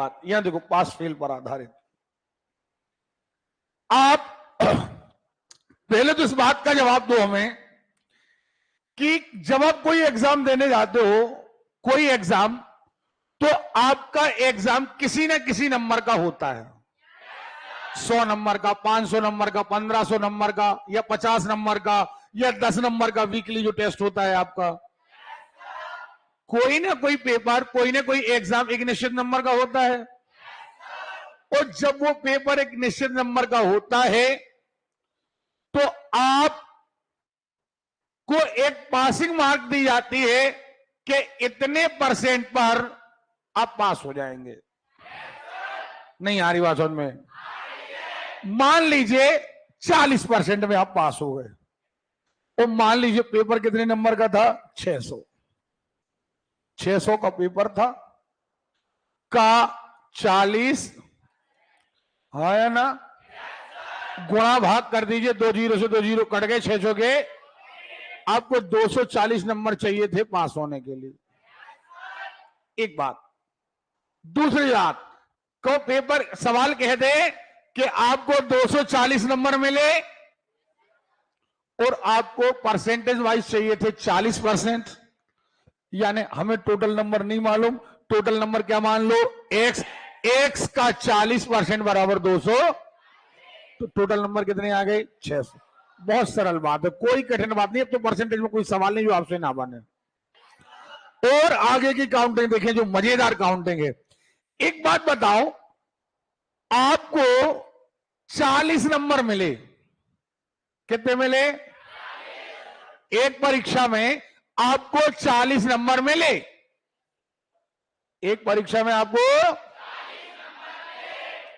बात यहां देखो, पास फेल पर आधारित। आप पहले तो इस बात का जवाब दो हमें कि जब आप कोई एग्जाम देने जाते हो, कोई एग्जाम, तो आपका एग्जाम किसी न किसी नंबर का होता है। 100 नंबर का, 500 नंबर का, 1500 नंबर का, या 50 नंबर का, या 10 नंबर का वीकली जो टेस्ट होता है आपका। कोई ना कोई पेपर, कोई ना कोई एग्जाम एक निश्चित नंबर का होता है। और जब वो पेपर एक निश्चित नंबर का होता है तो आप को एक पासिंग मार्क दी जाती है कि इतने परसेंट पर आप पास हो जाएंगे। नहीं आ रही बात समझ में? मान लीजिए 40% में आप पास हो गए, और मान लीजिए पेपर कितने नंबर का था? 600 का पेपर था, का 40 है ना, गुणा भाग कर दीजिए, 2 जीरो से 2 जीरो कट गए, 600 के आपको 240 नंबर चाहिए थे पास होने के लिए। एक बात। दूसरी बात को पेपर सवाल कह दे कि आपको 240 नंबर मिले और आपको परसेंटेज वाइज चाहिए थे 40%, यानी हमें टोटल नंबर नहीं मालूम। टोटल नंबर क्या मान लो? x का 40% बराबर 200, तो टोटल नंबर कितने आ गए? 600। बहुत सरल बात है, कोई कठिन बात नहीं। अब तो परसेंटेज में कोई सवाल नहीं जो आपसे ना बने। और आगे की काउंटिंग देखें, जो मजेदार काउंटिंग है। एक बात बताओ, आपको 40 नंबर मिले, कितने मिले? एक परीक्षा में आपको 40 नंबर मिले, एक परीक्षा में आपको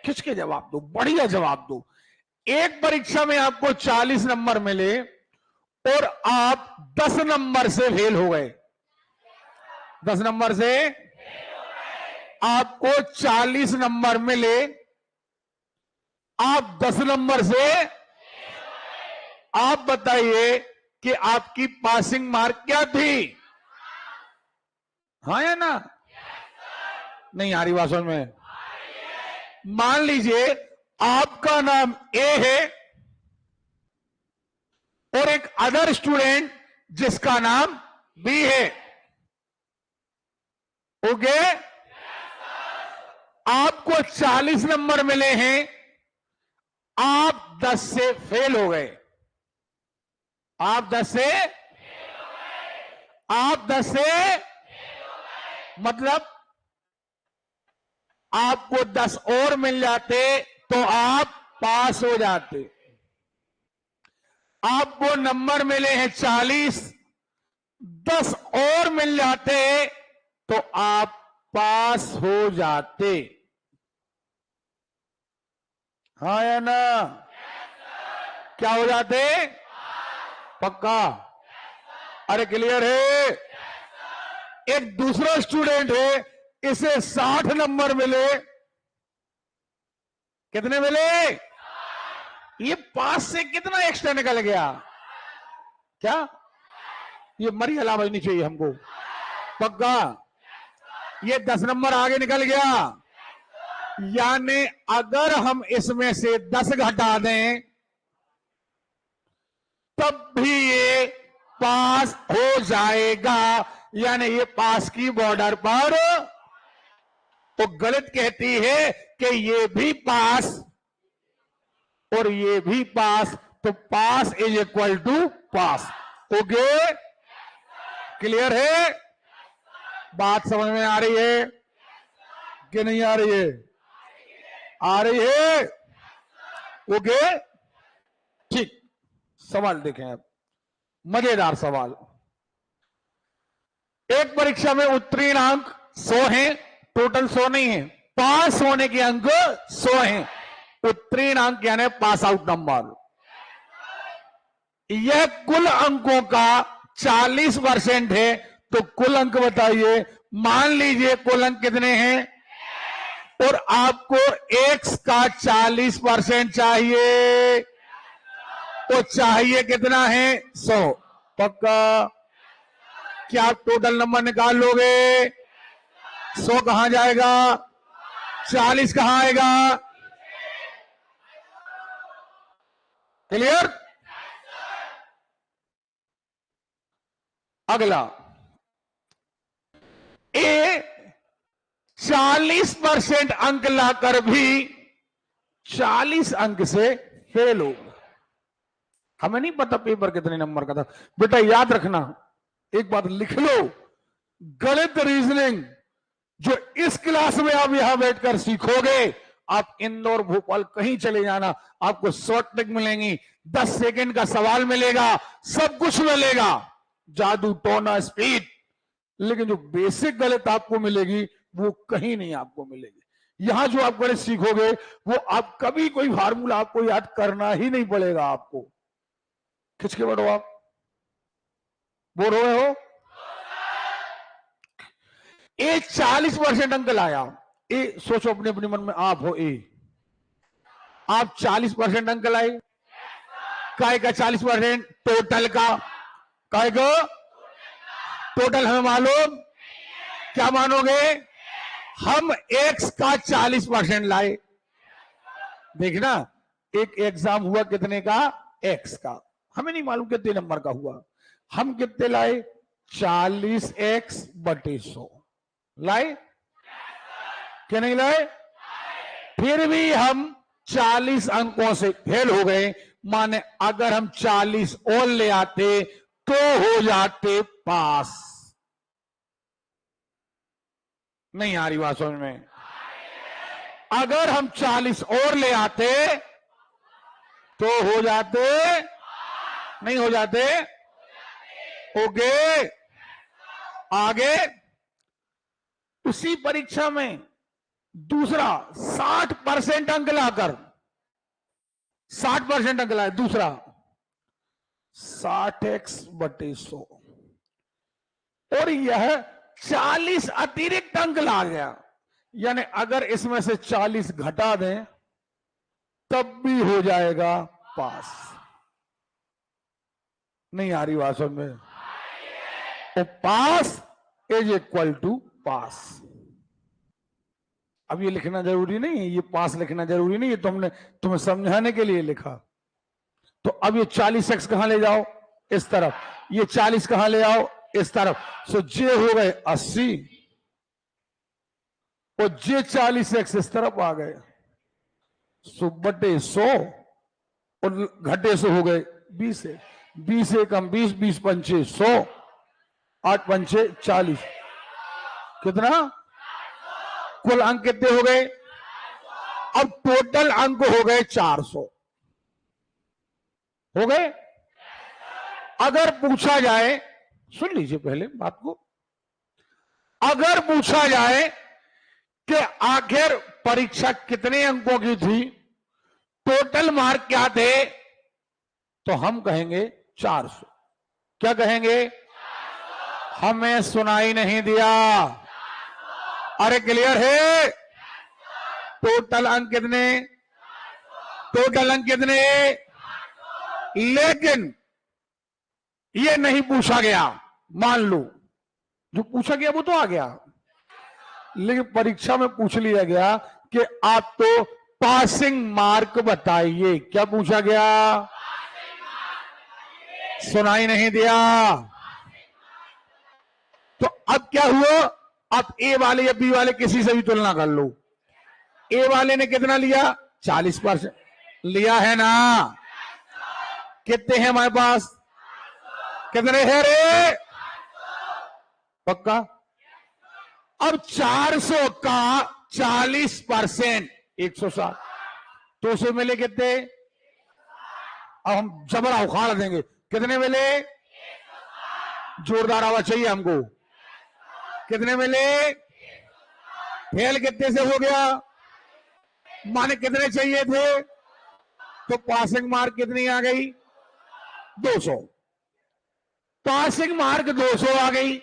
खिंच के जवाब दो, बढ़िया जवाब दो। एक परीक्षा में आपको 40 नंबर मिले और आप 10 नंबर से फेल हो गए। 10 नंबर से आपको 40 नंबर मिले, आप 10 नंबर से, आप बताइए कि आपकी पासिंग मार्क क्या थी? हाँ या ना? नहीं आ रही बात समझ में? मान लीजिए आपका नाम ए है और एक अदर स्टूडेंट जिसका नाम बी है। ओके? आपको 40 नंबर मिले हैं, आप 10 से फेल हो गए। आप 10 से, आप 10 से मतलब आपको 10 और मिल जाते तो आप पास हो जाते। आपको नंबर मिले हैं 40, 10 और मिल जाते तो आप पास हो जाते। हाँ या ना? क्या हो जाते? पक्का? अरे क्लियर है? एक दूसरा स्टूडेंट है, इसे 60 नंबर मिले, कितने मिले? ये पास से कितना एक्स्ट्रा निकल गया? क्या ये मरी हला बजनी चाहिए हमको? पक्का? ये 10 नंबर आगे निकल गया, यानी अगर हम इसमें से 10 घटा दें तब भी ये पास हो जाएगा, यानी ये पास की बॉर्डर पर। तो गलत कहती है कि ये भी पास और ये भी पास, तो pass is equal to pass. Okay? Clear है? बात समझ में आ रही है कि नहीं आ रही है? आ रही है? ओके, ठीक। सवाल देखें आप, मजेदार सवाल। एक परीक्षा में उत्तीर्ण अंक 100 हैं, टोटल 100 नहीं है, पास होने के अंक 100 हैं। उत्तीर्ण अंक यानी पास आउट नंबर। यह कुल अंकों का 40% है, तो कुल अंक बताइए। मान लीजिए कुल अंक कितने हैं और आपको x का 40% चाहिए, तो चाहिए कितना है? 100। पक्का? क्या आप टोटल नंबर निकाल लोगे? 100 कहां जाएगा? 40 कहां आएगा? क्लियर? अगला, ए 40% अंक लाकर भी 40 अंक से फेल हो। हमें नहीं पता पेपर कितने नंबर का था। बेटा याद रखना, एक बात लिख लो, गणित रीजनिंग जो इस क्लास में आप यहां बैठकर सीखोगे, आप इंदौर भोपाल कहीं चले जाना, आपको शॉर्ट ट्रिक मिलेंगी, 10 सेकंड का सवाल मिलेगा, सब कुछ मिलेगा, जादू टोना स्पीड, लेकिन जो बेसिक गणित आपको मिलेगी वो कहीं नहीं आपको मिलेगी। यहां जो आप गणित सीखोगे वो आप कभी कोई फार्मूला आपको याद करना ही नहीं पड़ेगा। आपको खिंच के बैठो, आप बोल रहे हो। ए 40% अंक लाया, ए सोचो अपने अपने मन में, आप हो ए, आप 40% अंक लाए, काय का 40%? टोटल का। काय का टोटल हमें मालूम, क्या मानोगे? हम एक्स का 40% लाए। देखना, एक एग्जाम हुआ कितने का? एक्स का, हमें नहीं मालूम कितने नंबर का हुआ। हम कितने लाए? 40x/100 लाए, क्या नहीं लाए? फिर भी हम 40 अंकों से फेल हो गए। माने अगर हम 40 और ले आते तो हो जाते पास। नहीं आ रही बात समझ में? अगर हम 40 और ले आते तो हो जाते, नहीं हो जाते? ओके, आगे उसी परीक्षा में दूसरा 60% अंक लाकर, 60% अंक लाए, दूसरा 60x/100, और यह 40 अतिरिक्त अंक ला गया। यानी अगर इसमें से 40 घटा दें तब भी हो जाएगा पास। नहीं आ रही बात समझ में? तो पास इज इक्वल टू पास। अब ये लिखना जरूरी नहीं है, ये पास लिखना जरूरी नहीं है, तुम्हें समझाने के लिए लिखा। तो अब ये 40x कहां ले जाओ? इस तरफ। ये 40 कहां ले आओ? इस तरफ। सो जे हो गए 80 और जे 40x इस तरफ आ गए। सो बटे 100 और घटे से हो गए 20 है। 20 एकम 20, 20 पंचे 100, 8 पंचे 40। कितना? कुल अंक कितने हो गए? अब टोटल अंक हो गए 400 हो गए। अगर पूछा जाए, सुन लीजिए पहले बात को, अगर पूछा जाए कि आखिर परीक्षा कितने अंकों की थी, टोटल मार्क क्या थे, तो हम कहेंगे 400। क्या कहेंगे? हमें सुनाई नहीं दिया। अरे क्लियर है? टोटल अंक कितने? टोटल अंक कितने? लेकिन ये नहीं पूछा गया। मान लो जो पूछा गया वो तो आ गया, लेकिन परीक्षा में पूछ लिया गया कि आप तो पासिंग मार्क बताइए। क्या पूछा गया? सुनाई नहीं दिया। तो अब क्या हुआ? आप ए वाले या बी वाले किसी से भी तुलना कर लो। ए वाले ने कितना लिया? 40% लिया है ना? कितने हैं हमारे पास? कितने हैं रे? पक्का? अब 400 का 40% 160, तो उसे मिले कितने? अब हम जबरा उखाड़ देंगे। कितने मिले? जोरदार आवाज चाहिए हमको। कितने मिले? फेल कितने से हो गया? माने कितने चाहिए थे? तो पासिंग मार्क कितनी आ गई? 200। पासिंग मार्क 200 आ गई,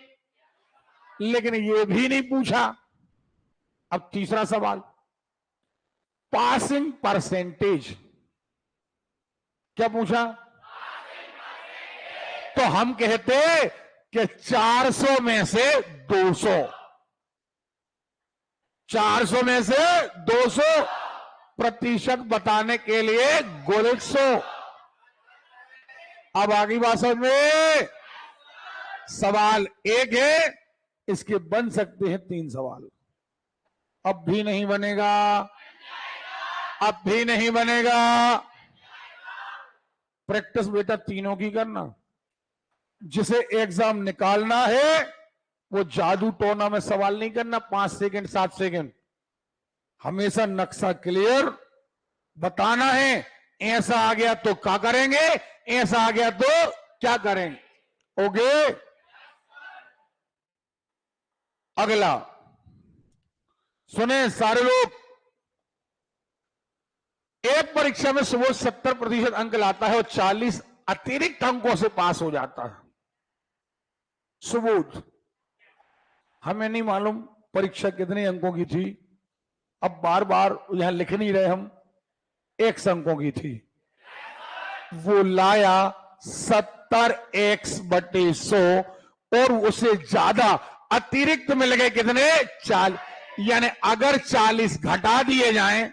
लेकिन ये भी नहीं पूछा। अब तीसरा सवाल, पासिंग परसेंटेज। क्या पूछा? तो हम कहते कि 400 में से 200, 400 में से 200% बताने के लिए गोलिक 100। अब आगे बात समझ में। सवाल एक है, इसके बन सकते हैं 3 सवाल। अब भी नहीं बनेगा, अब भी नहीं बनेगा। प्रैक्टिस बेटा तीनों की करना। जिसे एग्जाम निकालना है वो जादू टोना में सवाल नहीं करना 5 सेकंड 7 सेकंड। हमेशा नक्शा क्लियर बताना है। ऐसा आ गया तो क्या करेंगे, ऐसा आ गया तो क्या करेंगे। ओके, अगला सुने सारे लोग। एक परीक्षा में सुबह 70% अंक लाता है और 40 अतिरिक्त अंकों से पास हो जाता है। सबूत हमें नहीं मालूम परीक्षा कितने अंकों की थी। अब बार बार यहां लिख नहीं रहे हम, 100 अंकों की थी। वो लाया 70x/100 और उसे ज्यादा अतिरिक्त मिल गए कितने 40। यानी अगर 40 घटा दिए जाएं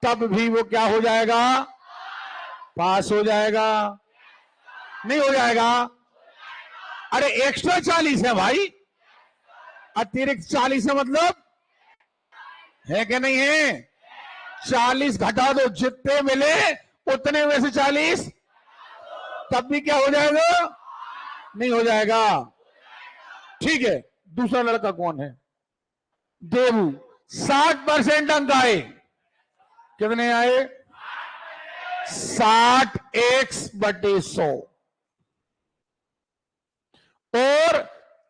तब भी वो क्या हो जाएगा, पास हो जाएगा। नहीं हो जाएगा। अरे एक्स्ट्रा 40 है भाई, अतिरिक्त 40 है, मतलब है कि नहीं है। 40 घटा दो, जितने मिले उतने में से 40 तब भी क्या हो जाएगा, नहीं हो जाएगा। ठीक है, दूसरा लड़का कौन है, देवू। 60% अंक आए। कितने आए, 60x/100 और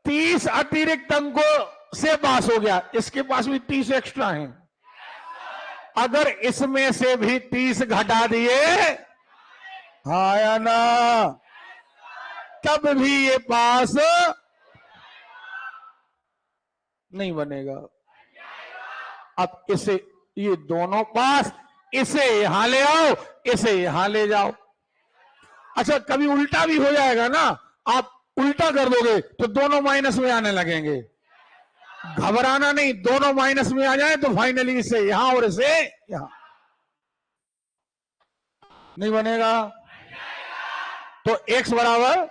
30 अतिरिक्त अंकों से पास हो गया। इसके पास भी 30 एक्स्ट्रा हैं। अगर इसमें से भी 30 घटा दिए, हाँ या ना, तब भी ये पास नहीं बनेगा। अब इसे, ये दोनों पास, इसे यहां ले आओ, इसे यहां ले जाओ। अच्छा, कभी उल्टा भी हो जाएगा ना, आप उल्टा कर दोगे तो दोनों माइनस में आने लगेंगे। घबराना नहीं, दोनों माइनस में आ जाए तो फाइनली इसे यहां और इसे यहां। नहीं बनेगा। तो x बराबर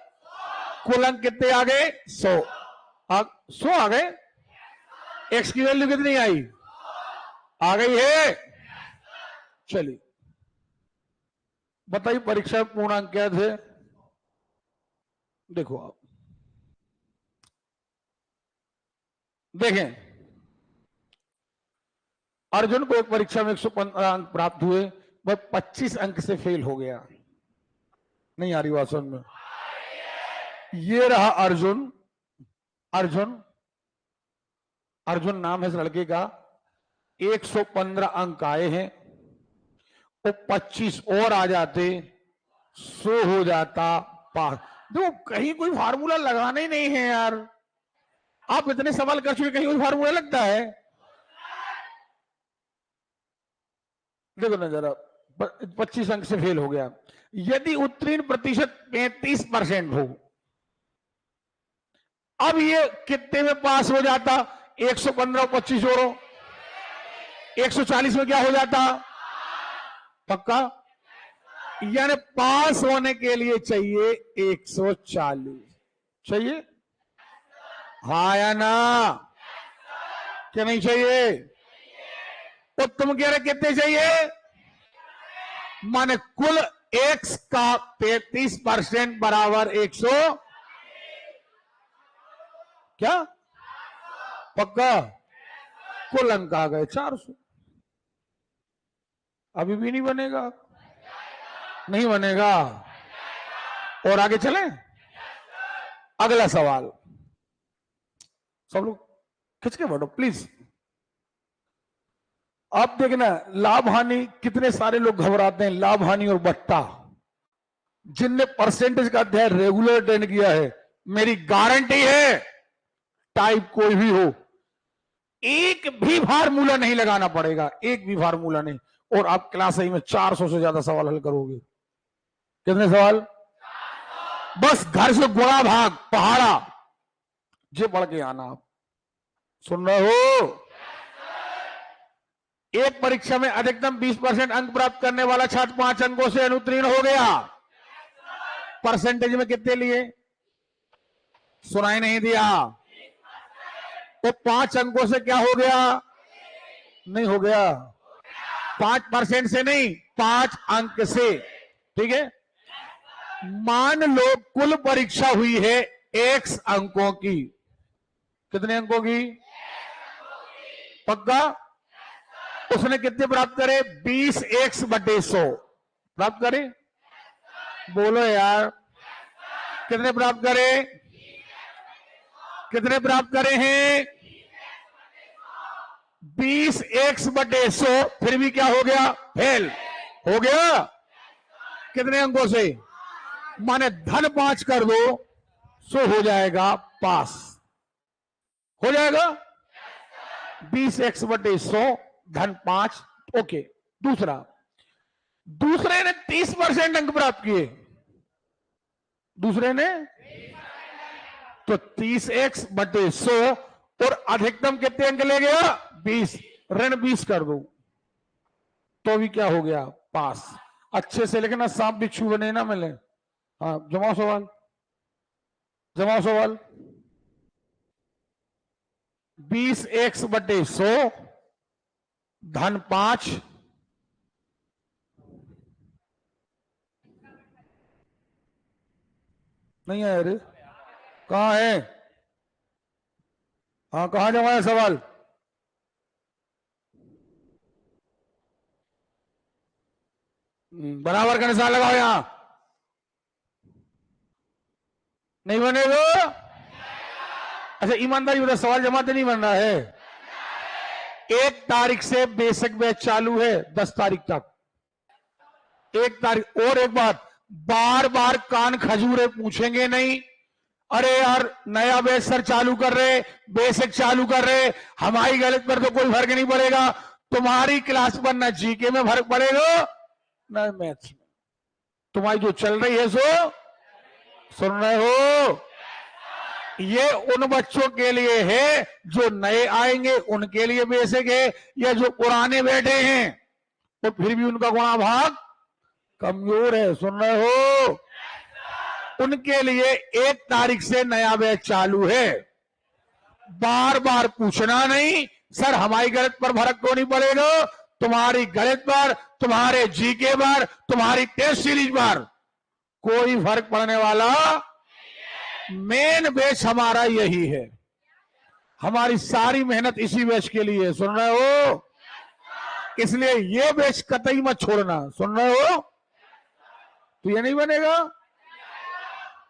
कुल अंक कितने आ गए, 100। 100 आ गए। x की वैल्यू कितनी आई, आ गई है। चलिए बताइए परीक्षा पूर्णांक क्या थे। देखो आप देखें, अर्जुन को एक परीक्षा में 115 अंक प्राप्त हुए, वह 25 अंक से फेल हो गया। नहीं आ रही बात समझ में। ये रहा अर्जुन। अर्जुन, अर्जुन नाम है इस लड़के का। 115 अंक आए हैं, वो 25 और आ जाते 100 हो जाता पास। देखो कहीं कोई फार्मूला लगाना ही नहीं है यार। आप इतने सवाल कर चुके, कहीं कोई फार्मूला लगता है। देखो ना जरा, 25 अंक से फेल हो गया। यदि उत्तीर्ण प्रतिशत 35% हो, अब ये कितने में पास हो जाता, 115 और 25 जोड़ो, 140 में क्या हो जाता, पक्का। यानी पास होने के लिए चाहिए 140, चाहिए हाँ या ना, क्या नहीं चाहिए। तो तुम कह रहे कितने चाहिए, माने कुल x का 33% बराबर 100, क्या पक्का। कुल अंक आ गए 400। अभी भी नहीं बनेगा, नहीं बनेगा। और आगे चले, अगला सवाल। सब लोग खिंच के बैठो प्लीज। आप देखना लाभ हानि, कितने सारे लोग घबराते हैं लाभ हानि और बट्टा। जिनने परसेंटेज का अध्याय रेगुलर अटेंड किया है, मेरी गारंटी है टाइप कोई भी हो, एक भी फार्मूला नहीं लगाना पड़ेगा, एक भी फार्मूला नहीं। और आप क्लास आई में 400 से ज्यादा सवाल हल करोगे। कितने सवाल, बस घर से गुणा भाग पहाड़ा जे पढ़ के आना। आप सुन रहे हो, एक परीक्षा में अधिकतम 20% अंक प्राप्त करने वाला छात्र 5 अंकों से अनुत्तीर्ण हो गया। परसेंटेज में कितने लिए? सुनाई नहीं दिया। तो 5 अंकों से क्या हो गया? नहीं हो गया। 5% से नहीं, 5 अंक से। ठीक है। मान लो कुल परीक्षा हुई है x अंकों की। कितने अंकों की? पक्का? उसने कितने प्राप्त करे? 20x/100 प्राप्त करे। बोलो यार, कितने प्राप्त करे? कितने प्राप्त करे हैं? 20x/100। फिर भी क्या हो गया? फेल हो गया। कितने अंकों से? माने धन 5 कर दो सो हो जाएगा पास। हो जाएगा 20x/100 धन 5। ओके। दूसरे ने 30% अंक प्राप्त किए। दूसरे ने तो 30x/100 और अधिकतम कितने अंक ले गया? 20। ऋण 20 कर दो तो भी क्या हो गया? पास। अच्छे से लिखना, सांप बिच्छू बने ना मिले। हाँ, जमाओ सवाल, जमाओ सवाल। 20x/100 धन 5 नहीं है। अरे कहां है? हाँ, कहां जमा है सवाल? बराबर का निशान लगाओ। यहां नहीं बनेगा। अच्छा, ईमानदारी बता, सवाल जमाते नहीं बन रहा है। 1 तारीख से बेसिक बैच चालू है 10 तारीख तक। 1 तारीख। और एक बात, बार बार कान खजूरे पूछेंगे नहीं। अरे यार, नया बैच सर चालू कर रहे, बेसिक चालू कर रहे, हमारी गलत पर तो कोई फर्क नहीं पड़ेगा। तुम्हारी क्लास पर न जीके में फर्क पड़ेगा न मैथ्स में। तुम्हारी जो चल रही है सो सुन रहे हो। ये उन बच्चों के लिए है जो नए आएंगे, उनके लिए बेसिक है। या जो पुराने बैठे हैं तो फिर भी उनका गुणाभाग कमजोर है। सुन रहे हो? उनके लिए 1 तारीख से नया बैच चालू है। बार बार पूछना नहीं, सर हमारी गलत पर फर्क तो नहीं पड़ेगा। तुम्हारी गलत पर, तुम्हारे जीके पर, तुम्हारी टेस्ट सीरीज पर कोई फर्क पड़ने वाला। मेन बैच हमारा यही है। हमारी सारी मेहनत इसी बैच के लिए। सुन रहे हो? इसलिए ये बैच कतई मत छोड़ना। सुन रहे हो? तो ये नहीं बनेगा।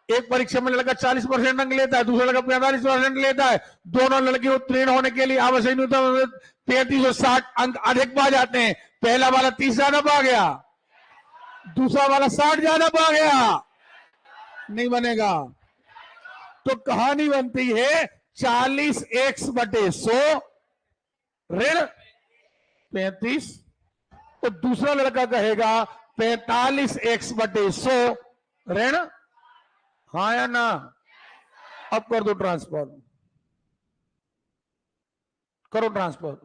एक परीक्षा में लड़का 40% अंक लेता है, दूसरा लड़का 45% लेता है। दोनों लड़के उत्तीर्ण होने के लिए आवश्यक न्यूनतम 3360 अंक अधिक पा जाते हैं। पहला वाला 30 ज्यादा पा गया, दूसरा वाला 60 ज्यादा पा गया। नहीं बनेगा। तो कहानी बनती है 40x/100 ऋण 35। तो दूसरा लड़का कहेगा 45x/100 ऋण। हाँ या ना? अब कर दो ट्रांसफर, करो ट्रांसफर।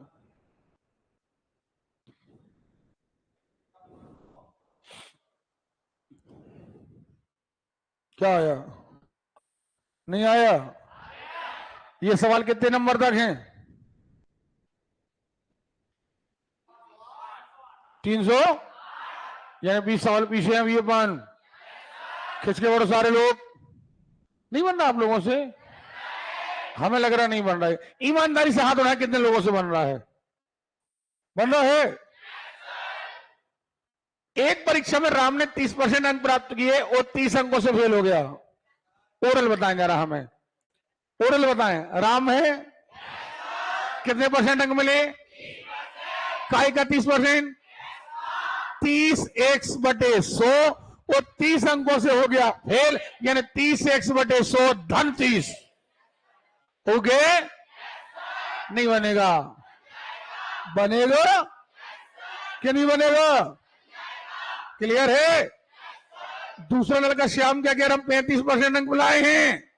क्या आया? नहीं आया। ये सवाल कितने नंबर तक हैं? 300, यानी 20 सवाल पीछे हैं। ये पान खिंच के बड़ो सारे लोग। नहीं बन रहा आप लोगों से? हमें लग रहा नहीं बन रहा है। ईमानदारी से हाथ उठाए, कितने लोगों से बन रहा है? बन रहा है। एक परीक्षा में राम ने 30% अंक प्राप्त किए और 30 अंकों से फेल हो गया। ओरल बताएं जरा हमें, ओरल बताएं। राम है, कितने परसेंट अंक मिले? काय का 30%? 30x/100 और 30 अंकों से हो गया फेल, यानी 30x/100 धन 30 हो गए। नहीं बनेगा। बनेगा कि नहीं बनेगा? क्लियर है? दूसरा लड़का श्याम क्या कह रहा, हम 35% अंक बुलाए हैं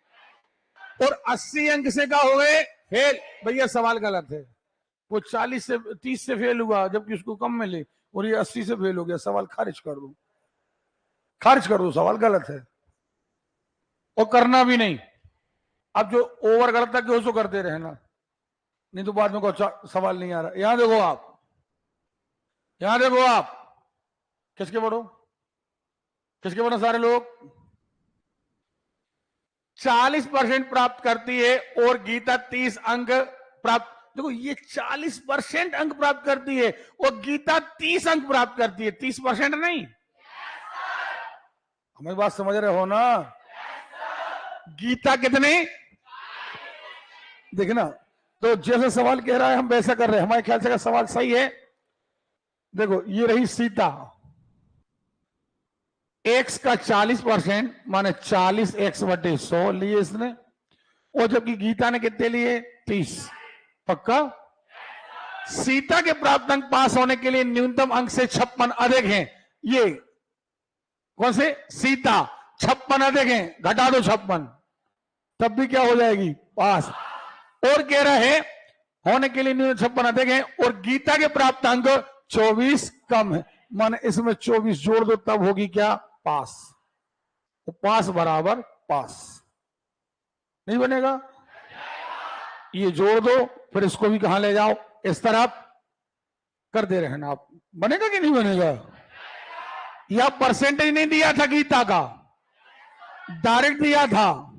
और 80 अंक से क्या हो गए? फेल। भैया सवाल गलत है। वो 40 से 30 से फेल हुआ जबकि उसको कम मिले, और ये 80 से फेल हो गया, सवाल खारिज कर दो, खारिज कर दो, सवाल गलत है और करना भी नहीं। अब जो ओवर करता है उसको करते रहना, नहीं तो बाद में कोई सवाल नहीं आ रहा। यहां देखो आप, यहां देखो आप, किसके पढ़ो, किसके पढ़ो सारे लोग। 40% प्राप्त करती है और गीता 30 अंक प्राप्त, देखो ये 40% अंक प्राप्त करती है और गीता 30 अंक प्राप्त करती है, 30% नहीं। हमें बात समझ रहे हो ना? गीता कितने, देखना, तो जैसे सवाल कह रहा है हम वैसा कर रहे हैं, हमारे ख्याल से सवाल सही है। देखो ये रही सीता, एक्स का 40% माने 40x/100 लिए इसने, और जबकि गीता ने कितने लिए, 30। पक्का? सीता के प्राप्त अंक पास होने के लिए न्यूनतम अंक से 56 अधिक हैं। ये कौन से, सीता 56 अधिक हैं, घटा दो 56, तब भी क्या हो जाएगी, पास। और कह रहे हैं होने के लिए न्यूनतम 56 अधिक हैं और गीता के प्राप्त अंक 24 कम है, माने इसमें 24 जोड़ दो तब होगी क्या, पास। तो पास बराबर पास, नहीं बनेगा? ये जोड़ दो, फिर इसको भी कहां ले जाओ, इस तरफ कर दे रहना आप, बनेगा कि नहीं बनेगा? या परसेंटेज नहीं दिया था गीता का, डायरेक्ट दिया था।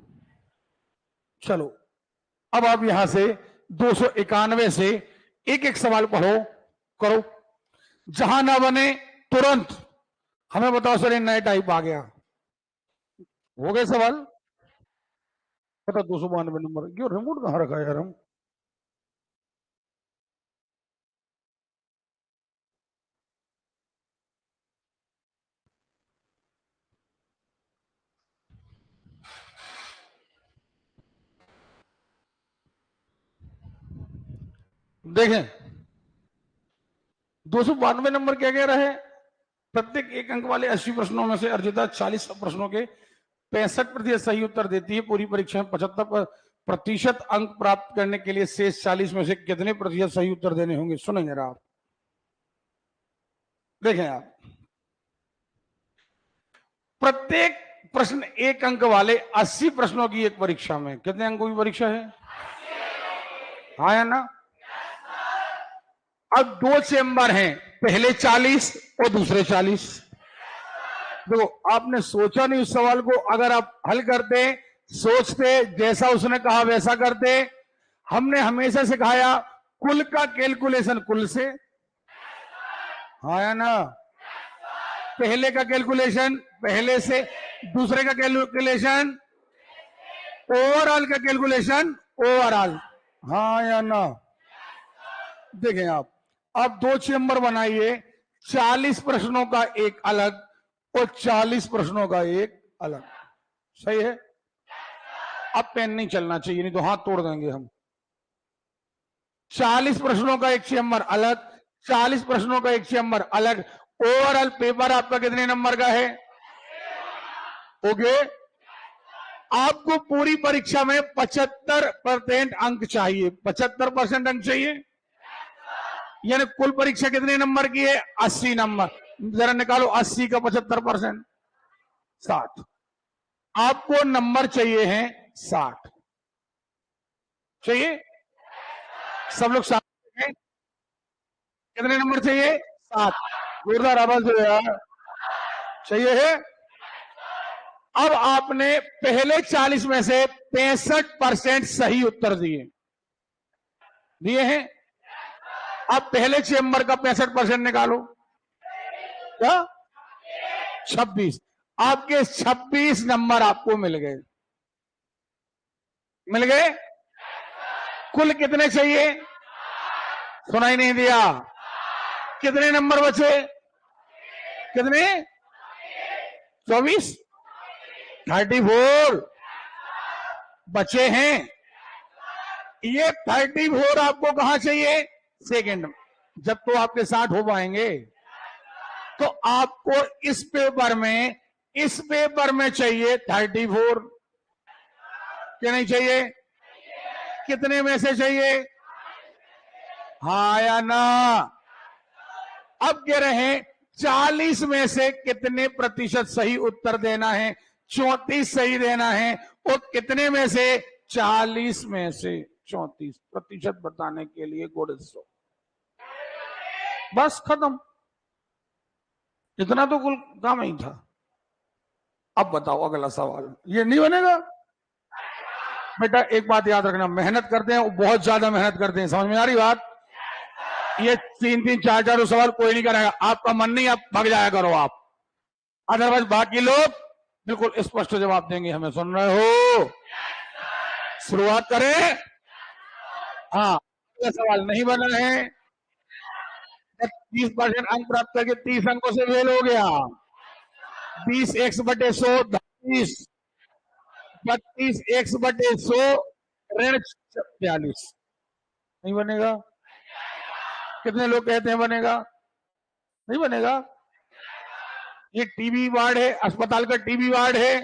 चलो अब आप यहां से 291 से एक एक सवाल पढ़ो, करो, जहां ना बने तुरंत हमें बताओ सर नया टाइप आ गया, हो गए सवाल। पता 292 नंबर, क्यों रिमोट कहां रखा यार हम, देखें 292 नंबर क्या कह रहे हैं, प्रत्येक एक अंक वाले 80 प्रश्नों में से अर्जिता 40 प्रश्नों के 65% सही उत्तर देती है। पूरी परीक्षा में 75% अंक प्राप्त करने के लिए शेष 40 में से कितने प्रतिशत सही उत्तर देने होंगे, सुनेंगे आप। देखें आप, प्रत्येक प्रश्न एक अंक वाले 80 प्रश्नों की एक परीक्षा में कितने अंकों की परीक्षा है, हाँ या ना? अब 2 चेंबर हैं, पहले 40 और दूसरे 40। देखो आपने सोचा नहीं उस सवाल को, अगर आप हल करते, सोचते, जैसा उसने कहा वैसा करते। हमने हमेशा सिखाया कुल का कैलकुलेशन कुल से, हाँ या ना? पहले का कैलकुलेशन पहले से, दूसरे का कैलकुलेशन, ओवरऑल का कैलकुलेशन ओवरऑल, हाँ या ना? देखें आप 2 चेंबर बनाइए, 40 प्रश्नों का एक अलग और 40 प्रश्नों का एक अलग, सही है? अब पेन नहीं चलना चाहिए, नहीं तो हाथ तोड़ देंगे हम। 40 प्रश्नों का एक चेंबर अलग, 40 प्रश्नों का एक चेंबर अलग। ओवरऑल पेपर आपका कितने नंबर का है, ओके? आपको पूरी परीक्षा में 75% अंक चाहिए, 75% अंक चाहिए, यानी कुल परीक्षा कितने नंबर की है, 80 नंबर। जरा निकालो 80 का 75%, 60। आपको नंबर चाहिए हैं 60, चाहिए सब लोग 60 हैं? कितने नंबर चाहिए, 7। जोरदार आवाज दो यार, चाहिए है? अब आपने पहले 40 में से 65% सही उत्तर दिए हैं। अब पहले चेंबर का 65% निकालो, क्या, 26। आपके 26 नंबर आपको मिल गए, मिल गए। कुल कितने चाहिए, सुनाई नहीं दिया, कितने नंबर बचे, कितने, 24, 34 बचे हैं। ये 34 आपको कहां चाहिए, सेकंड। जब तो आपके 60 हो पाएंगे तो आपको इस पेपर में चाहिए 34, क्या नहीं चाहिए, कितने में से चाहिए, हाँ या ना? अब कह रहे हैं 40 में से कितने प्रतिशत सही उत्तर देना है? 34 सही देना है। और कितने में से? 40 में से 34 प्रतिशत बताने के लिए गुड सो। बस खत्म, इतना तो कुल काम ही था। अब बताओ अगला सवाल। ये नहीं बनेगा बेटा, एक बात याद रखना, मेहनत करते हैं, बहुत ज्यादा मेहनत करते हैं, समझ में आ रही बात? ये 3-3 4-4 सवाल कोई नहीं कराएगा, आपका मन नहीं, आप भाग जाया करो आप। अदरवाइज बाकी लोग बिल्कुल स्पष्ट जवाब देंगे। हमें सुन रहे हो? शुरुआत करें? हाँ, सवाल नहीं बना है। 30% अंक प्राप्त करके 30 अंकों से फेल हो गया। 20x/100 30, 32x/100 ऋण 42। नहीं बनेगा? कितने लोग कहते हैं बनेगा? नहीं बनेगा। ये टीबी वार्ड है, अस्पताल का टीबी वार्ड है,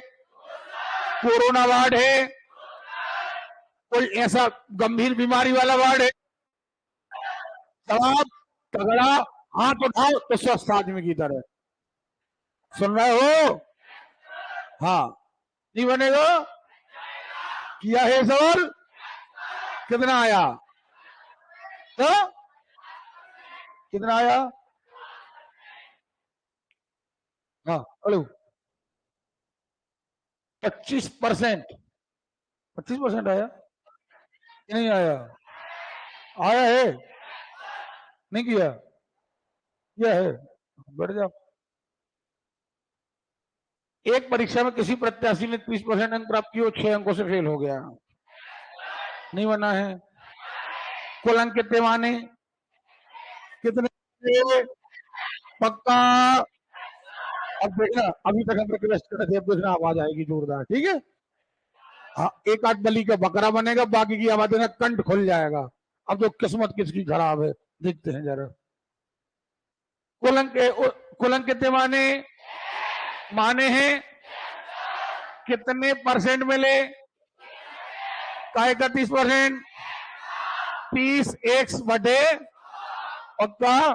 कोरोना वार्ड है, कोई ऐसा गंभीर बीमारी वाला वार्ड है? जवाब तगड़ा हाथ उठाओ तो स्वस्थ आदमी की तरह। सुन रहे हो? हाँ, नहीं बनेगा? किया है सवाल? कितना आया? तो कितना आया? हाँ, हेलो, 25%। 25% आया? नहीं आया? आया है? नहीं किया? किया है? बैठ जाओ। एक परीक्षा में किसी प्रत्याशी ने 30% अंक प्राप्त किए और 6 अंकों से फेल हो गया। नहीं बना है? कुल अंक कितने माने? कितने? पक्का? अब देखना, अभी तक हम रिक्वेस्ट कर रहे थे, अब देखना आवाज आएगी जोरदार, ठीक है? हाँ, एक आध बलि का बकरा बनेगा, बाकी की आवाज देना कंठ खुल जाएगा। अब तो किस्मत किसकी खराब है, देखते हैं जरा। कुल अंक कितने माने? माने हैं? कितने परसेंट मिले? काय का 30%? 30x/, पक्का?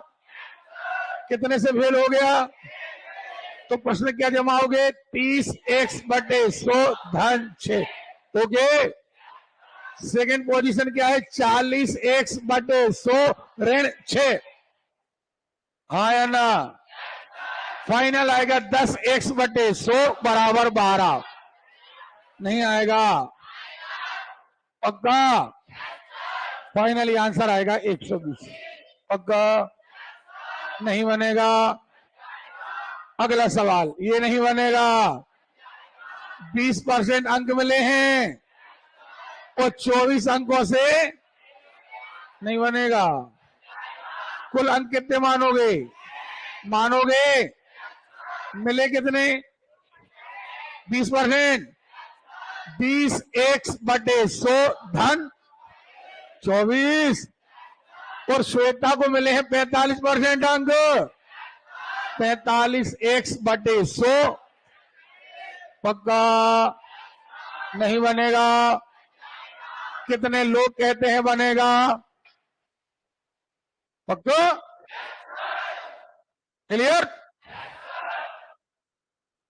कितने से फेल हो गया? तो प्रश्न क्या जमाओगे? 30x/100 धन 6। ओके, सेकेंड पोजीशन क्या है? 40x/100 ऋण 6। हाँ या ना? फाइनल आएगा 10x/100 बराबर 12। नहीं आएगा? पक्का? फाइनली आंसर आएगा 120। पक्का? नहीं बनेगा? अगला सवाल। ये नहीं बनेगा। 20% अंक मिले हैं और 24 अंकों से नहीं बनेगा। कुल अंक कितने मानोगे? मानोगे? मिले कितने? 20%। 20x/100 धन 24। और श्वेता को मिले हैं 45% अंक। 45x/100। पक्का? नहीं बनेगा? कितने लोग कहते हैं बनेगा? पक्का? क्लियर?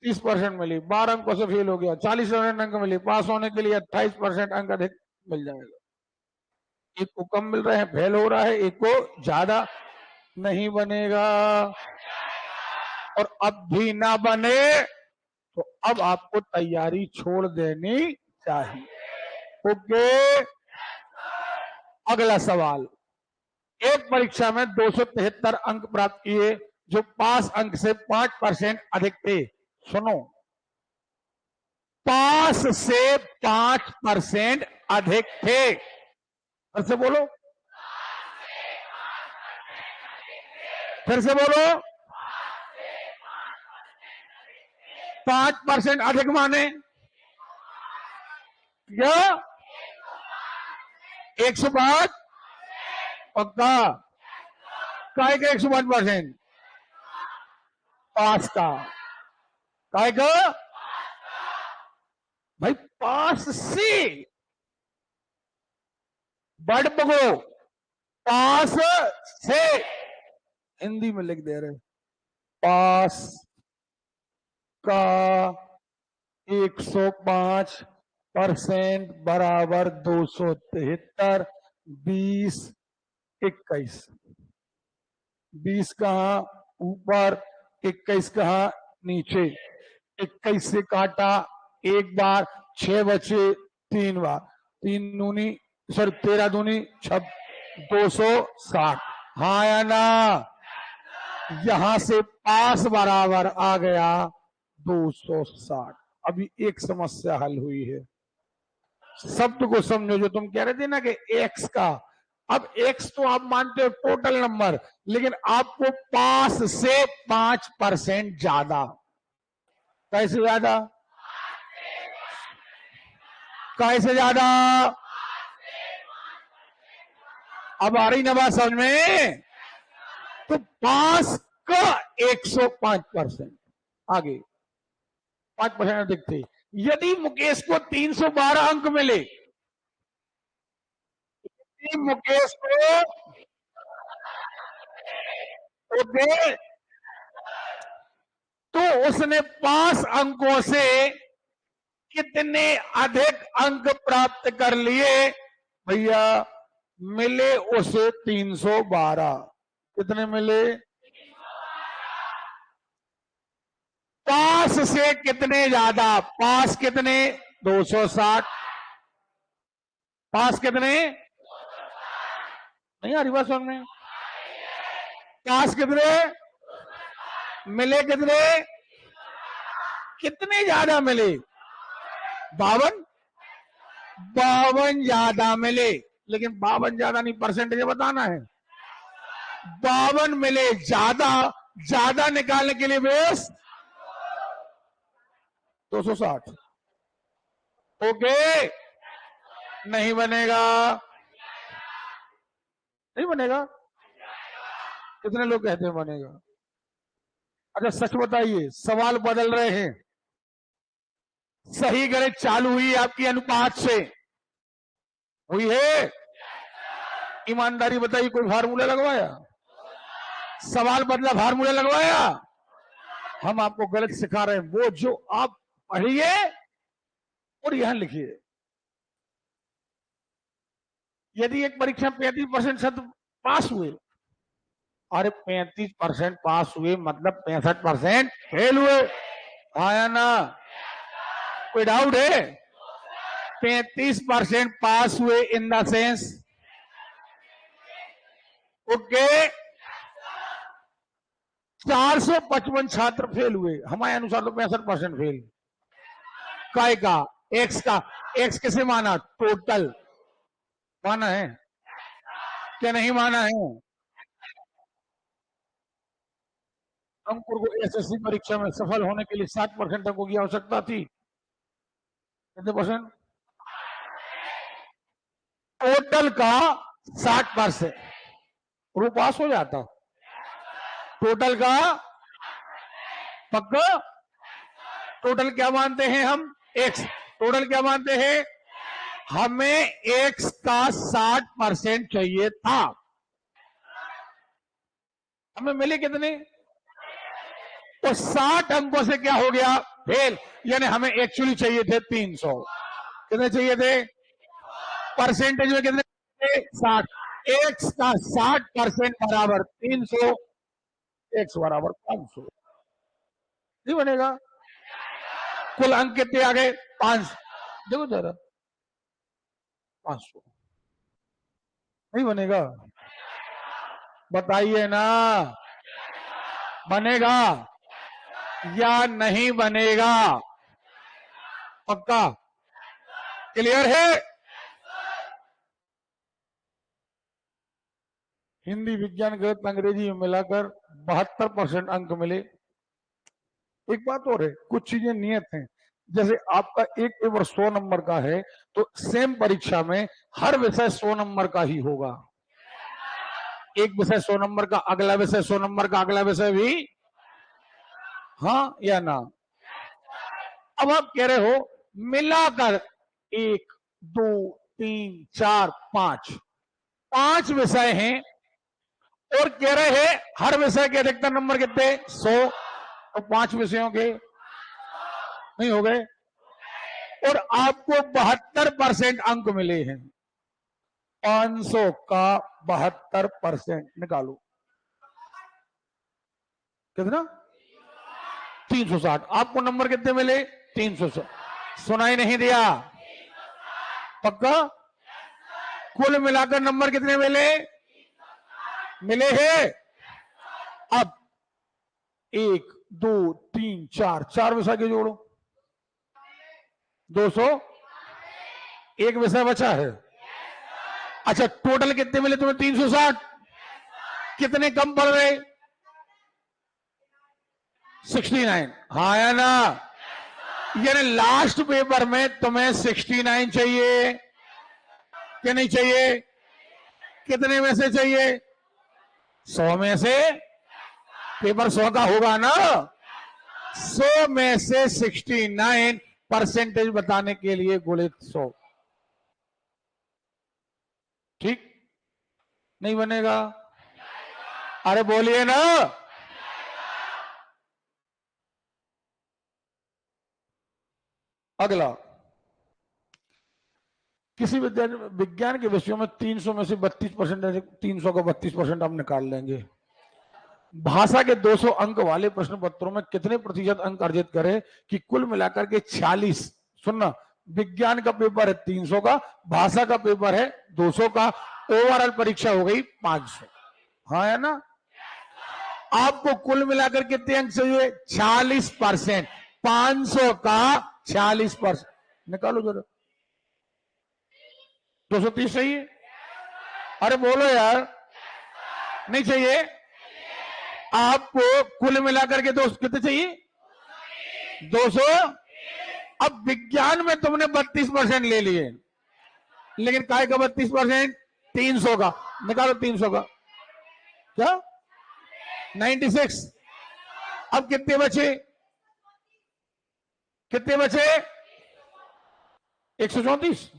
30% मिली, 12 अंकों से फेल हो गया। 40% अंक मिली, पास होने के लिए 28% अंक अधिक मिल जाएगा। एक को कम मिल रहे हैं, फेल हो रहा है, एक को ज्यादा। नहीं बनेगा। और अब भी ना बने तो अब आपको तैयारी छोड़ देनी चाहिए। ओके, अगला सवाल। एक परीक्षा में 273 अंक प्राप्त किए जो पास अंक से 5% अधिक थे। सुनो, पास से 5% अधिक थे। फिर से बोलो, फिर से बोलो। 5% अधिक माने क्या? 105? पक्का? काय का 105%? पास का? काय का? भाई पास से। वर्ड पकड़ो, पास से, हिंदी में लिख दे रहे, पास का 105% बराबर 273, 20, 21, 20 कहां ऊपर, 21 कहां नीचे, 21 से काटा एक बार, 6 बचे 3 बार, 3 दूनी सॉरी 13 दूनी 260, हाँ या ना? यहां से पास बराबर आ गया 260। अभी एक समस्या हल हुई है, शब्द को समझो जो तुम कह रहे थे ना कि एक्स का, अब एक्स तो आप मानते हो टोटल नंबर, लेकिन आपको पास से 5% ज्यादा, कैसे ज्यादा, कैसे ज्यादा, अब आ रही ना बात समझ में? तो पास का 105% आगे 5% अधिक थे। यदि मुकेश को 312 अंक मिले, यदि मुकेश को ओके, तो उसने 5 अंकों से कितने अधिक अंक प्राप्त कर लिए भैया? मिले उसे 312। कितने मिले? पास से कितने ज्यादा? पास कितने? 260। पास कितने? नहीं आ रही बात समझ में? पास कितने मिले? कितने? कितने ज्यादा मिले? 52। 52 ज्यादा मिले, लेकिन 52 ज्यादा नहीं, परसेंटेज बताना है। 52 मिले ज्यादा, ज्यादा निकालने के लिए बेस 260। ओके, नहीं बनेगा, नहीं बनेगा। कितने लोग कहते हैं बनेगा? अच्छा सच बताइए, सवाल बदल रहे हैं, सही गलत चालू हुई आपकी अनुपात से हुई है? ईमानदारी बताइए, कोई फार्मूला लगवाया? सवाल बदला, फार्मूला लगवाया? हम आपको गलत सिखा रहे हैं, वो जो आप पढ़िए और यहां लिखिए। यदि एक परीक्षा 35% छात्र पास हुए, अरे 35% पास हुए मतलब 65% फेल हुए, आया ना? कोई डाउट है? 35% पास हुए इन द सेंस ओके, 455 छात्र फेल हुए, हमारे अनुसार तो 65% फेल। काय का? एक्स का। एक्स किसे माना? टोटल माना है क्या नहीं माना है? अंकुर को एसएससी परीक्षा में सफल होने के लिए 60% अंकों की आवश्यकता थी। कितने परसेंट? टोटल का 60%, वो पास हो जाता। टोटल का पक्का? टोटल क्या मानते हैं हम? एक्स। टोटल क्या मानते हैं? हमें एक्स का 60% चाहिए था, हमें मिले कितने? तो 60 अंकों से क्या हो गया? फेल। यानी हमें एक्चुअली चाहिए थे 300। कितने चाहिए थे? परसेंटेज में कितने थे? 60। एक्स का 60% बराबर 300, एक्स बराबर 500। नहीं बनेगा? कुल अंक कितने आ गए? 5। देखो जरा, 500 नहीं बनेगा? बताइए ना, बनेगा या नहीं बनेगा? पक्का? क्लियर है? हिंदी, विज्ञान, गणित, अंग्रेजी में मिलाकर 72% अंक मिले। एक बात और है, कुछ चीजें नियत हैं, जैसे आपका एक पेपर 100 नंबर का है, तो सेम परीक्षा में हर विषय 100 नंबर का ही होगा। एक विषय 100 नंबर का, अगला विषय 100 नंबर का, अगला विषय भी, हाँ या ना? अब आप कह रहे हो मिलाकर 1 2 3 4 5, 5 विषय हैं और कह रहे हैं हर विषय के अधिकतम नंबर कितने 100, तो 5 विषयों के नहीं हो गए और आपको 72% अंक मिले हैं। 500 का 72% निकालो कितना 360। आपको नंबर कितने मिले 360। सुनाई नहीं दिया पक्का? कुल मिलाकर नंबर कितने मिले हैं? अब 1 2 3 4 4 विषय के जोड़ो 200। एक विषय बचा है। अच्छा टोटल कितने मिले तुम्हें 360। कितने कम पड़ रहे 69। हाँ है ना? यानी लास्ट पेपर में तुम्हें 69 चाहिए कि नहीं चाहिए? कितने में से चाहिए 100 में से? पेपर 100 का होगा ना? 100 में से 69% बताने के लिए गुणित 100। ठीक नहीं बनेगा? अरे बोलिए ना। अगला किसी विज्ञान के विषयों में 300 में से 32%, 300 का 32% हम निकाल लेंगे। भाषा के 200 अंक वाले प्रश्न पत्रों में कितने प्रतिशत अंक अर्जित करें कि कुल मिलाकर के 46। सुनना, विज्ञान का पेपर है 300 का, भाषा का पेपर है 200 का, ओवरऑल परीक्षा हो गई 500। हाँ है ना? आपको कुल मिलाकर कितने अंक चाहिए 46%। 500 का 46% निकालो जरा। 230 चाहिए? अरे बोलो यार, नहीं चाहिए? आपको कुल मिलाकर के दोस्त कितने चाहिए 200। अब विज्ञान में तुमने 32% ले लिए, लेकिन काय का 32%? 300 का निकालो। 300 का क्या 96। अब कितने बचे? 134।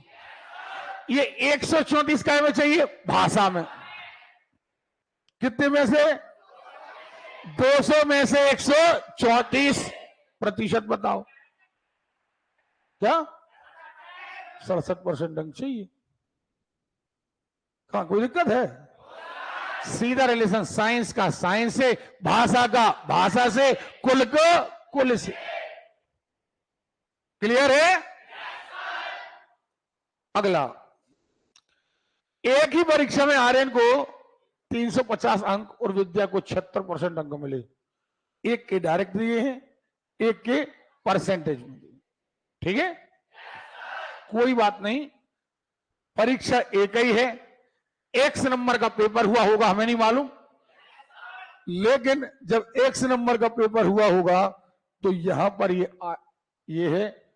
ये 134 काय में चाहिए भाषा में? कितने में से? 200 में से 134% बताओ क्या? 67% अंक चाहिए। कहां कोई दिक्कत है? सीधा रिलेशन साइंस का साइंस से, भाषा का भाषा से, कुल को कुल से। क्लियर है? अगला, एक ही परीक्षा में आर्यन को 350 अंक और विद्या को 76% अंक मिले। एक के डायरेक्ट दिए हैं, एक के परसेंटेज में दिए। ठीक है, कोई बात नहीं, परीक्षा एक ही है। एक्स नंबर का पेपर हुआ होगा हमें नहीं मालूम, लेकिन जब एक्स नंबर का पेपर हुआ होगा तो यहां पर ये है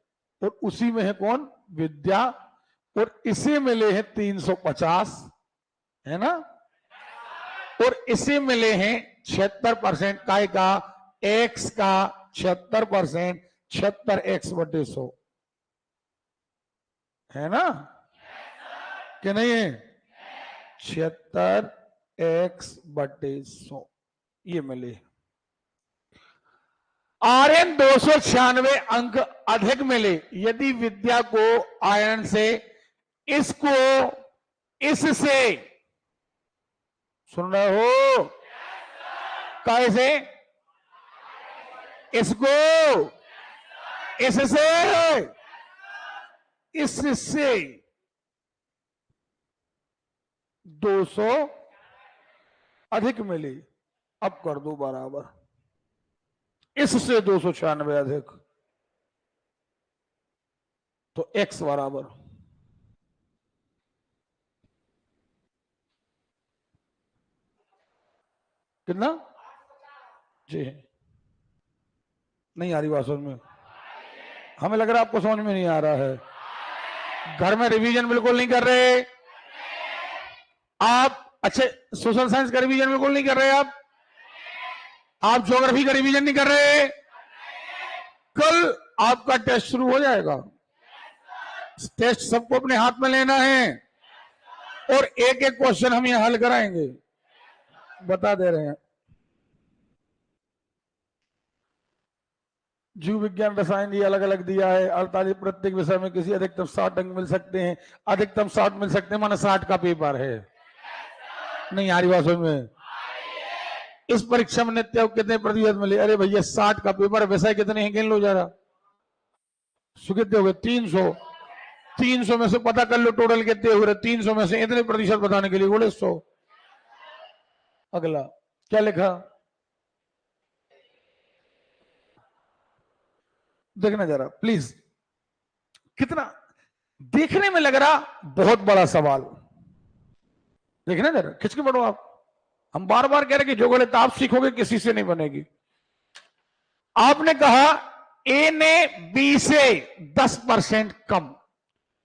और उसी में है कौन? विद्या, और इसे मिले हैं 350, है ना? और इसे मिले हैं 76%। काय का? एक्स का 76%। 76x/100 है ना कि नहीं है? 76x/100 ये मिले। आर्यन 296 अंक अधिक मिले यदि विद्या को आयरन से, इसको इससे, सुन रहे हो? कैसे? इसको इससे, इससे 200 अधिक मिली। अब कर दो बराबर, इससे 296 अधिक, तो x बराबर कितना जी? नहीं आ रही बात समझ में? हमें लग रहा है आपको समझ में नहीं आ रहा है। घर में रिवीजन बिल्कुल नहीं कर रहे आप। अच्छे, सोशल साइंस का रिवीजन बिल्कुल नहीं कर रहे आप ज्योग्राफी का रिवीजन नहीं कर रहे। कल आपका टेस्ट शुरू हो जाएगा। टेस्ट सबको अपने हाथ में लेना है। और एक एक क्वेश्चन हम यहां हल कराएंगे, बता दे रहे हैं। जीव विज्ञान रसायन ये अलग अलग दिया है। 48 प्रत्येक विषय में किसी अधिकतम 60 अंक मिल सकते हैं। अधिकतम 60 मिल सकते हैं माना 60 का पेपर है। नहीं आ रही बात समझ में? इस परीक्षा में नित्य कितने प्रतिशत मिले? अरे भैया 60 का पेपर, विषय कितने हैं गिन लो जरा। कितने हो गए? 300। 300 में से पता कर लो टोटल कितने हो रहे। 300 में से इतने प्रतिशत बताने के लिए बोले 100। अगला क्या लिखा देखना जरा प्लीज। कितना देखने में लग रहा बहुत बड़ा सवाल, देखना जरा खिंच के पढ़ो आप। हम बार बार कह रहे कि जो गणित आप सीखोगे किसी से नहीं बनेगी। आपने कहा ए ने बी से 10% कम,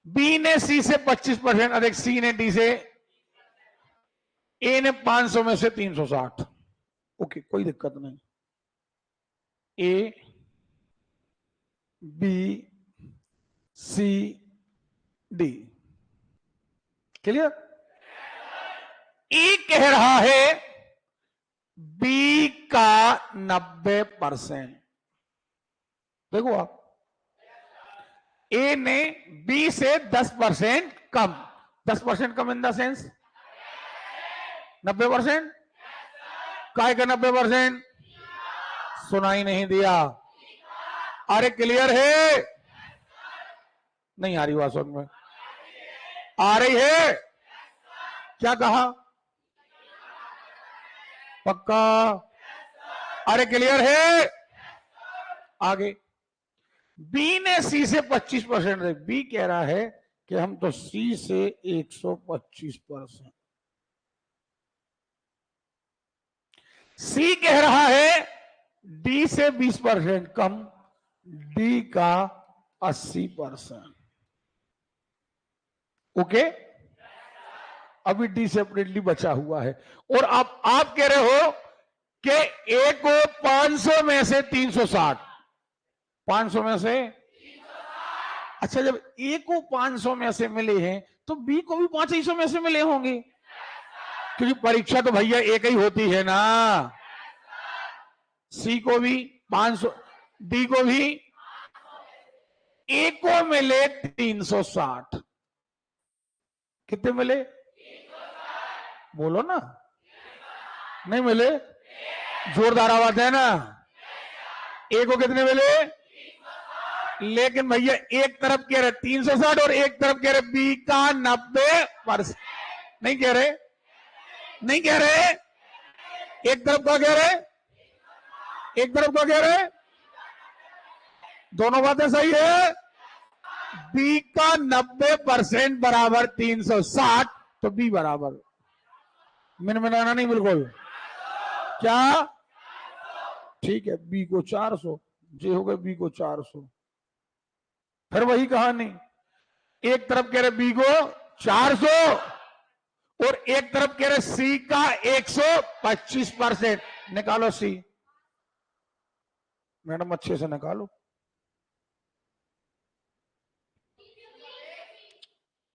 बी ने सी से 25% अधिक, सी ने डी से, ए ने 500 में से 360। ओके कोई दिक्कत नहीं। A B C D clear. A कह रहा है बी का 90%। देखो आप, ए ने बी से 10% कम, 10% कम इन द सेंस 90%। काय का 90%? सुनाई नहीं दिया। अरे क्लियर है? नहीं आ रही बात समझ में? आ रही है? क्या कहा? पक्का? अरे क्लियर है? आगे बी ने सी से 25%, बी कह रहा है कि हम तो सी से 125%, सी कह रहा है डी से 20% कम, डी का 80%। ओके अभी डी सेपरेटली बचा हुआ है। और आप कह रहे हो कि ए को 500 में से 360, 500 में से, अच्छा जब ए को 500 में से मिले हैं तो बी को भी 500 में से मिले होंगे, क्योंकि परीक्षा तो भैया एक ही होती है ना। सी को भी 500, डी को भी, ए को मिले 360, कितने मिले? बोलो ना, नहीं मिले? जोरदार आवाज है ना। ए को कितने मिले? लेकिन भैया एक तरफ कह रहे 360 और एक तरफ कह रहे बी का 90%। नहीं कह रहे, नहीं कह रहे। एक तरफ क्या कह रहे, एक तरफ क्या कह रहे? दोनों बातें सही है। बी का 90% बराबर 360, तो बी बराबर, मिनमिनाना नहीं बिल्कुल। क्या? ठीक है, बी को 400, जे हो गए बी को 400। फिर वही कहानी, एक तरफ कह रहे बी को 400 और एक तरफ कह रहे सी का 125%। निकालो सी, मैडम अच्छे से निकालो।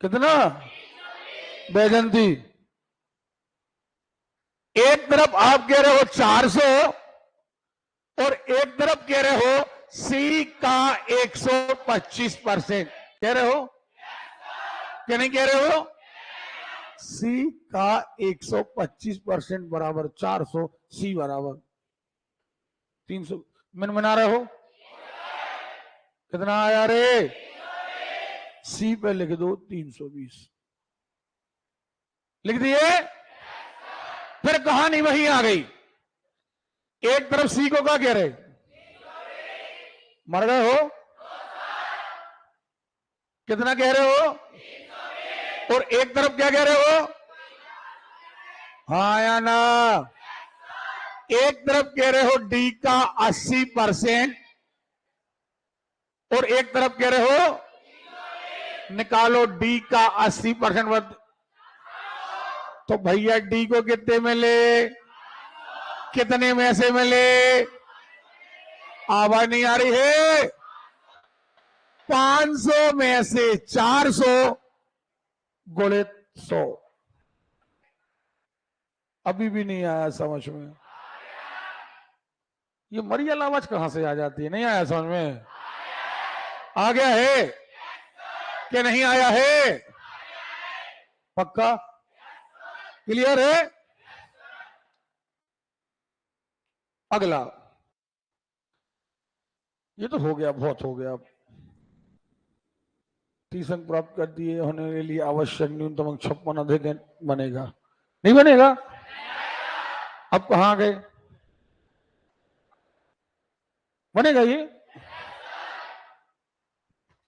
कितना? बैजंती, एक तरफ आप कह रहे हो 400 और एक तरफ कह रहे हो सी का 125%। कह रहे हो क्या नहीं कह रहे हो? सी का 125% बराबर 400, सी बराबर 300। मिनमिना रहे हो? कितना आया रे? सी पे लिख दो 320, लिख दिए। फिर कहानी वही आ गई, एक तरफ सी को क्या कह रहे? मर गए हो? कितना कह रहे हो? और एक तरफ क्या कह रहे हो? हाँ या ना? एक तरफ कह रहे हो डी का 80% और एक तरफ कह रहे हो निकालो डी का 80%। तो भैया डी को कितने मिले? कितने में से मिले? आवाज नहीं आ रही है? 500 में से 400 गुणित 100, अभी भी नहीं आया समझ में। ये मरियल आवाज कहां से आ जाती है, नहीं आया समझ में। आ गया है कि नहीं आया है? पक्का क्लियर है? अगला, ये तो हो गया, बहुत हो गया। 30 अंक प्राप्त कर दिए होने के लिए आवश्यक न्यूनतम अंक 56 अधिक बनेगा, नहीं बनेगा? अब कहां गए? बनेगा ये?